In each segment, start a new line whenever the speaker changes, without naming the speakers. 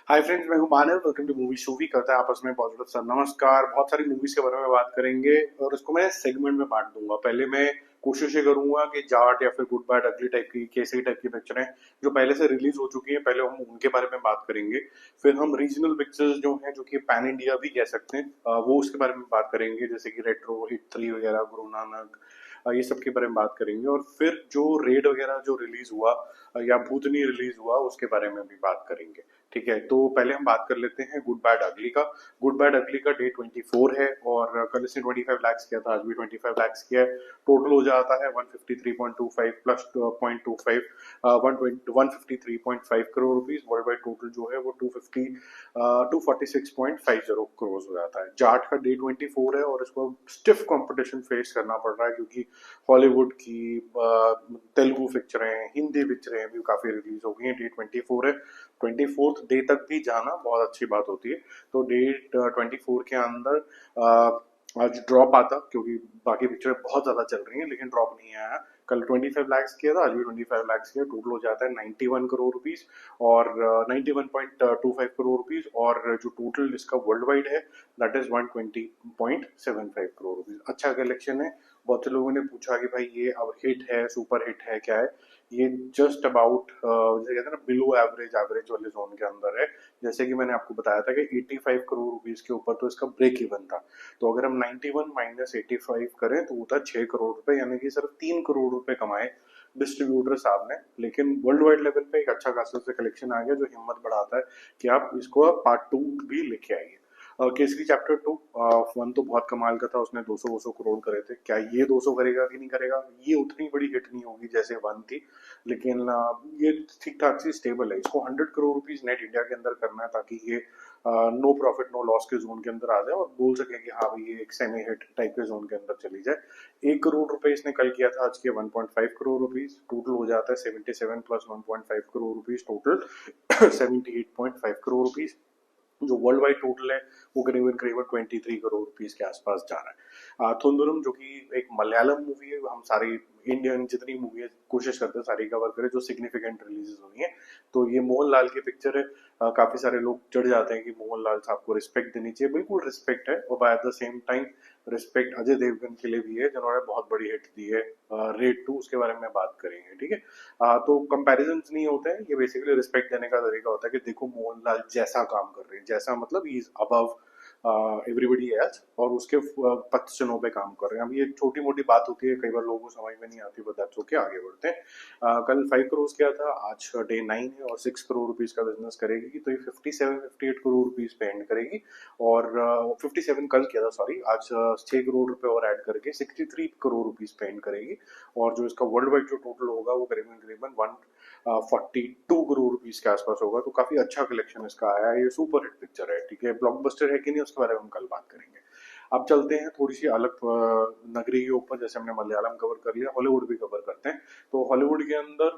हाय friends, मैं हूं Manav. Welcome to movie शूवी। करते हैं आपस में पॉजिटिव सर। नमस्कार। बहुत सारी मूवीज के बारे में बात करेंगे और इसको मैं सेगमेंट में बांट दूंगा। पहले मैं कोशिश ये करूंगा कि जाट या फिर गुड बैड अगली टाइप की कैसी टाइप की पिक्चरें जो पहले से रिलीज हो चुकी हैं, पहले हम उनके बारे में बात करेंगे। फिर हम रीजनल पिक्चर्स जो हैं, जो कि पैन इंडिया भी कह सकते हैं, वो उसके बारे में बात करेंगे, जैसे कि रेट्रो हिट 3 वगैरह, गुरु नानक, ये सब के बारे में बात करेंगे। और फिर जो रेड वगैरह जो रिलीज हुआ या भूतनी रिलीज हुआ, उसके बारे में भी बात करेंगे। ठीक है, तो पहले हम बात कर लेते हैं गुड बैड अगली का। गुड बैड अगली का डे 24 है और कल इसने 25 लाख किया था, आज भी 25 लाख किया है। टोटल हो जाता है 153.25 plus 0.25, 153.5 crore rupees. World wide total जो है वो 246.50 करोड़ हो जाता है। जाट का डे 24 है और इसको स्टिफ कंपटीशन फेस करना पड़ रहा है, क्योंकि हॉलीवुड की तेलुगु पिक्चरें, हिंदी पिक्चरें भी काफी रिलीज हो गई हैं। डे 24 है, 24th डे तक भी जाना बहुत अच्छी बात होती है। तो डे 24 के अंदर आज ड्रॉप आता, क्योंकि बाकी पिक्चर बहुत ज्यादा चल रही हैं, लेकिन ड्रॉप नहीं आया। कल 25 लाख किया था, आज भी 25 लाख किया। टोटल हो जाता है 91 करोड़ रुपीज और 91.25 करोड़ रुपीज। और जो टोटल इसका वर्ल्ड वाइड है, दैट इज 120.75 करोड़ रुपीज। अच्छा कलेक्शन है। बहुत से लोगों ने पूछा कि भाई ये अब हिट है, सुपर हिट है, क्या है? ये जस्ट अबाउट जैसे कहते हैं ना, बिलो एवरेज, एवरेज वाले जोन के अंदर है। जैसे कि मैंने आपको बताया था कि 85 करोड़ रुपीज के ऊपर तो इसका ब्रेक इवन था। तो अगर हम 91 माइनस 85 करें तो होता है 6 करोड़ रुपए, यानी कि सिर्फ 3 करोड़ रुपए कमाए डिस्ट्रीब्यूटर साहब ने। लेकिन वर्ल्ड वाइड लेवल पे एक अच्छा खासा से कलेक्शन आ गया, जो हिम्मत बढ़ाता है कि आप इसको पार्ट 2 भी लेके आइए। केसरी चैप्टर 2 वन तो बहुत कमाल का था, उसने 200 करोड़ करे थे। क्या ये 200 करेगा कि नहीं करेगा? ये उतनी बड़ी हिट नहीं होगी जैसे वन थी, लेकिन ये ठीक ठाक सी स्टेबल है। इसको 100 करोड़ रुपीज नेट इंडिया के अंदर करना है, ताकि ये नो प्रॉफिट नो लॉस के जोन के अंदर आ जाए और बोल सके कि हाँ भाई ये एक सेमी हिट टाइप के जोन के अंदर चली जाए। 1 करोड़ रुपए इसने कल किया था, आज के 1.5 करोड़ रुपीज। टोटल हो जाता है 77 plus 1.5 crore rupees, total 78.5 crore rupees. जो वर्ल्ड वाइड टोटल है वो करीबन करीबन 23 करोड़ रुपीस के आसपास जा रहा है। थुंदरम, जो कि एक मलयालम मूवी है, हम सारी इंडियन जितनी मूवी है कोशिश करते हैं सारी कवर करें जो सिग्निफिकेंट रिलीजेस हुई हैं। तो ये मोहनलाल की पिक्चर है। काफी सारे लोग चढ़ जाते हैं कि मोहनलाल साहब को रिस्पेक्ट देनी चाहिए। बिल्कुल रिस्पेक्ट है, और by the same time respect Ajay Devgan के लिए भी है, जिन्होंने बहुत बड़ी हिट दी है रेड 2। उसके बारे में बात करेंगे, ठीक है। तो कंपैरिजन नहीं होते हैं, ये बेसिकली रिस्पेक्ट देने का तरीका होता है कि देखो मोहनलाल जैसा काम कर रहे हैं, जैसा मतलब he is above everybody else, और उसके पश्चनों पे काम कर रहे हैं। अब ये छोटी मोटी बात होती है, कई बार लोगों को समझ में नहीं आती, बट दैट्स ओके, आगे बढ़ते हैं। कल 5 करोड़ किया था, आज डे 9 है और 6 करोड़ रुपीज का बिजनेस करेगी। तो ये 57-58 करोड़ रुपीज पे एंड करेगी। और 57 कल किया था, सॉरी, आज 6 करोड़ रुपए और ऐड करके 63 करोड़ रुपीज पे एंड करेगी। और जो इसका वर्ल्ड वाइड जो टोटल होगा वो करीबन करीबन 142 करोड़ रुपीज के आसपास होगा। तो काफी अच्छा कलेक्शन इसका आया है। ये सुपर हिट पिक्चर है, ठीक है। ब्लॉकबस्टर है कि नहीं, उसके बारे में हम कल बात करेंगे। अब चलते हैं थोड़ी सी अलग नगरी के ऊपर। जैसे हमने मलयालम कवर कर लिया, हॉलीवुड भी कवर करते हैं। तो हॉलीवुड के अंदर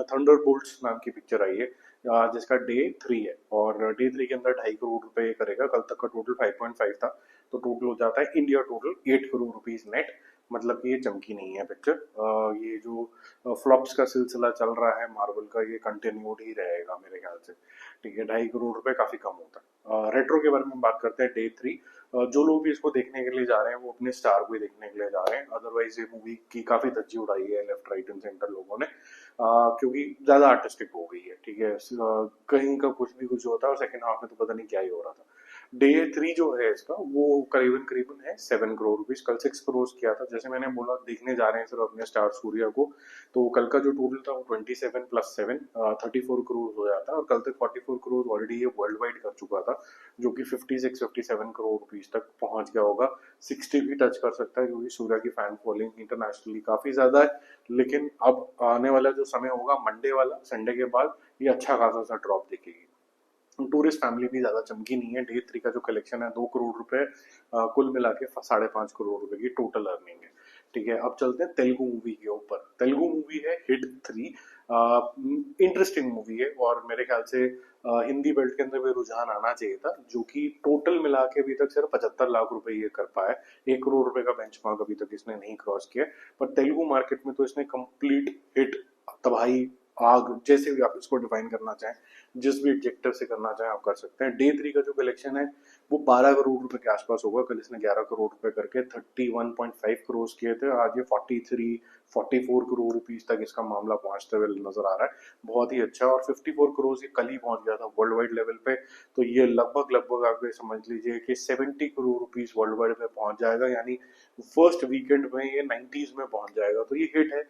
थंडर बोल्ट्स नाम की पिक्चर आई है, जिसका डे 3 है। और डे 3 के अंदर 2.5 करोड़ रुपए करेगा। कल तक का टोटल 5.5 था, तो टोटल हो जाता है India total 8 crore rupees net. मतलब कि ये चमकी नहीं है पिक्चर। ये जो फ्लॉप्स का सिलसिला चल रहा है मार्वल का, ये कंटिन्यूड ही रहेगा मेरे ख्याल से, ठीक है। 2.5 करोड़ रुपए काफी कम होता है। रेट्रो के बारे में बात करते हैं, डे 3। जो लोग भी इसको देखने के लिए जा रहे हैं वो अपने स्टार को ही देखने के लिए जा रहे हैं। अदरवाइज ये मूवी की काफी धज्जी उड़ाई है लेफ्ट राइट एंड सेंटर लोगों ने, क्योंकि ज्यादा आर्टिस्टिक हो गई है, ठीक है। कहीं का कुछ भी कुछ होता है और सेकंड हाफ में तो पता नहीं क्या ही हो रहा था। डे 3 जो है इसका, वो करीबन करीबन है 7 करोड़ रुपीज। कल 6 करोड़ किया था। जैसे मैंने बोला, देखने जा रहे हैं सिर्फ अपने स्टार सूर्या को। तो कल का जो टोटल था वो 27 प्लस 7 34 करोड़ हो जाता है। और कल तक 44 करोड़ ऑलरेडी ये वर्ल्ड वाइड कर चुका था, जो कि 56-57 करोड़ रुपीज तक पहुंच गया होगा। 60 भी टच कर सकता है, क्योंकि सूर्या की फैन फॉलोइंग इंटरनेशनली काफी ज्यादा है। लेकिन अब आने वाला जो समय होगा, मंडे वाला, संडे के बाद, ये अच्छा खासा सा ड्रॉप दिखेगी। टूरिस्ट फैमिली भी ज्यादा चमकी नहीं है। डे 3 का जो कलेक्शन है 2 करोड़ रुपए, कुल मिला के 5.5 करोड़ रुपए की टोटल अर्निंग है, ठीक है। अब चलते हैं तेलुगु मूवी के ऊपर। तेलुगु मूवी है हिट 3। इंटरेस्टिंग मूवी है और मेरे ख्याल से हिंदी बेल्ट के अंदर भी रुझान आना चाहिए था, जो कि टोटल मिला के अभी तक सिर्फ 75 लाख रुपए ये कर पाया है। 1 करोड़ रुपए का बेंचमार्क अभी तक इसने नहीं क्रॉस किया। पर तेलुगु मार्केट में तो इसने कंप्लीट हिट, तबाही आग, जैसे भी आप इसको डिफाइन करना चाहें, जिस भी एडजेक्टिव से करना चाहें आप कर सकते हैं। डे 3 का जो कलेक्शन है वो 12 करोड़ रुपए के आसपास होगा। कल इसने 11 करोड़ रुपए करके 31.5 करोड़ किए थे, आज ये 44 करोड़ रुपीज तक इसका मामला पहुंचते हुए नजर आ रहा है। बहुत ही अच्छा। और 54 करोड़ ये कल ही पहुंच गया था वर्ल्ड वाइड लेवल पे। तो ये लगभग लगभग आप ये समझ लीजिए कि 70 करोड़ रुपीज वर्ल्ड वाइड में पहुंच जाएगा, यानी फर्स्ट वीकेंड में ये 90s में पहुंच जाएगा। तो ये हिट है।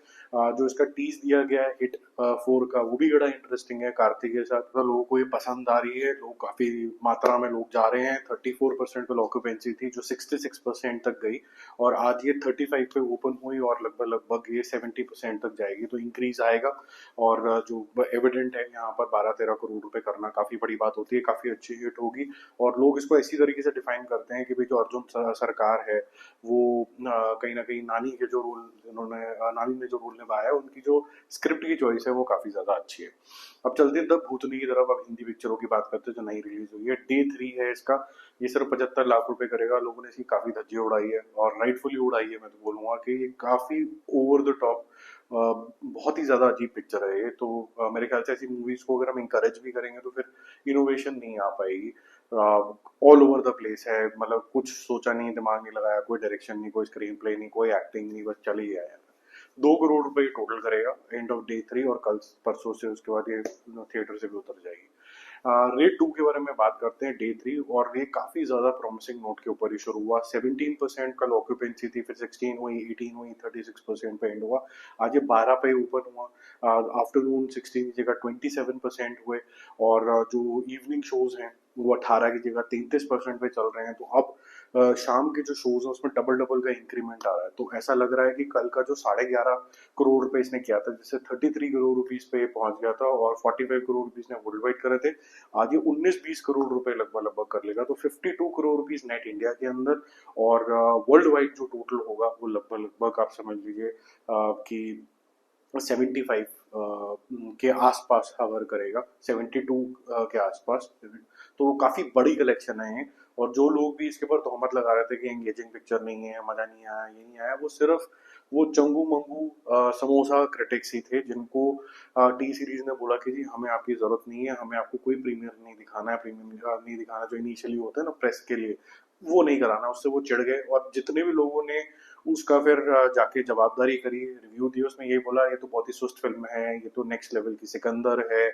जो इसका टीज दिया गया है हिट 4 का, वो भी बड़ा इंटरेस्टिंग है। कार्तिक के साथ तो लोगों को ये पसंद आ रही है, लोग काफी मात्रा में लोग जा रहे हैं। 34% पे ऑक्यूपेंसी थी जो 66% तक गई, और आज ये 35 पे ओपन हुई और लगभग लगभग ये 70% तक जाएगी। तो इंक्रीज आएगा। और जो एविडेंट है यहाँ पर 12-13 करोड़ रुपए करना काफी बड़ी बात होती है, काफी अच्छी हिट होगी। और लोग इसको ऐसी तरीके से डिफाइन करते हैं कि भाई जो अर्जुन सरकार है वो कहीं ना कहीं नानी के जो रोल इन्होंने नानी ने जो रोल निभाया है, उनकी जो स्क्रिप्ट की चॉइस है वो काफी ज्यादा अच्छी है। अब चलते हैं तब भूतनी की तरफ। अब हिंदी पिक्चरों की बात करते हैं जो नई रिलीज हुई है। डे 3 है इसका। ये सिर्फ 75 लाख रुपए करेगा। लोगों ने इसकी काफी धज्जी उड़ाई है, और राइटफुली उड़ाई है। मैं तो बोलूंगा कि ये काफी ओवर द टॉप, बहुत ही ज्यादा अजीब पिक्चर है ये। तो मेरे ख्याल से ऐसी मूवीज को अगर हम इंकरेज भी करेंगे तो फिर इनोवेशन नहीं आ पाएगी। ऑल ओवर द प्लेस है, मतलब कुछ सोचा नहीं, दिमाग नहीं लगाया, कोई डायरेक्शन नहीं, कोई स्क्रीन प्ले नहीं, कोई एक्टिंग नहीं, बस चल ही गया है। 2 करोड़ रुपए टोटल करेगा एंड ऑफ डे 3, और कल परसों से उसके बाद ये थिएटर से भी उतर जाएगी। रेड 2 के बारे में बात करते हैं। डे 3, और ये काफी ज्यादा प्रॉमिसिंग नोट के ऊपर ही शुरू हुआ। 17% कल ऑक्यूपेंसी थी, फिर 16 हुई, 18 हुई, 36% पे एंड हुआ। आज ये 12 पे ओपन हुआ। आफ्टरनून 16 की जगह 27% हुए, और जो इवनिंग शोज हैं वो 18 की जगह 33% पे चल रहे हैं। तो अब शाम के जो शोज हैं उसमें डबल डबल का इंक्रीमेंट आ रहा है। तो ऐसा लग रहा है कि कल का जो 11.5 करोड़ रुपए इसने किया था, जिससे 33 करोड़ रुपीज पे पहुंच गया था, और 45 करोड़ रुपीज ने वर्ल्ड वाइड करे थे, आज ये 19-20 करोड़ रुपए लगभग लगभग कर लेगा। तो 52 करोड़ रुपीज नेट इंडिया के अंदर, और वर्ल्ड वाइड जो टोटल होगा वो लगभग लगभग आप समझ लीजिए कि 75 के आसपास हवर करेगा, 72 के आसपास। तो काफी बड़ी कलेक्शन है ये। और जो लोग भी इसके ऊपर तोहमत लगा रहे थे कि एंगेजिंग पिक्चर नहीं है, मजा नहीं आया, ये नहीं आया, वो सिर्फ वो चंगू मंगू समोसा क्रिटिक्स ही थे, जिनको टी सीरीज ने बोला कि जी हमें आपकी जरूरत नहीं है, हमें आपको कोई प्रीमियर नहीं दिखाना है, प्रीमियर नहीं दिखाना जो इनिशियली होता है ना प्रेस के लिए, वो नहीं कराना। उससे वो चिढ़ गए, और जितने भी लोगों ने उसका फिर जाके जवाबदारी करी, रिव्यू दी, उसमें ये बोला ये तो बहुत ही सुस्त फिल्म है, ये तो नेक्स्ट लेवल की सिकंदर है।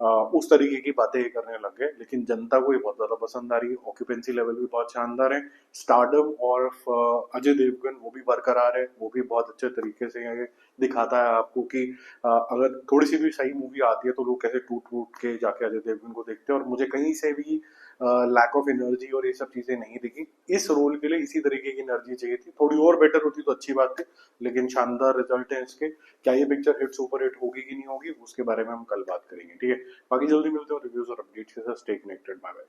उस तरीके की बातें ये करने लग गए। लेकिन जनता को ये बहुत ज्यादा पसंद आ रही है। ऑक्यूपेंसी लेवल भी बहुत शानदार है। स्टारडम और अजय देवगन वो भी बरकरार है, वो भी बहुत अच्छे तरीके से ये दिखाता है आपको कि अगर थोड़ी सी भी सही मूवी आती है तो लोग कैसे टूट टूट के जाके अजय देवगन को देखते हैं। और मुझे कहीं से भी लैक ऑफ एनर्जी और ये सब चीजें नहीं दिखी। इस रोल के लिए इसी तरीके की एनर्जी चाहिए थी, थोड़ी और बेटर होती तो अच्छी बात थी। लेकिन शानदार रिजल्ट है इसके। क्या ये पिक्चर हिट सुपर हिट होगी कि नहीं होगी उसके बारे में हम कल बात करेंगे, ठीक है। बाकी जल्दी मिलते हैं रिव्यूज और अपडेट्स के साथ। Stay connected, bye bye.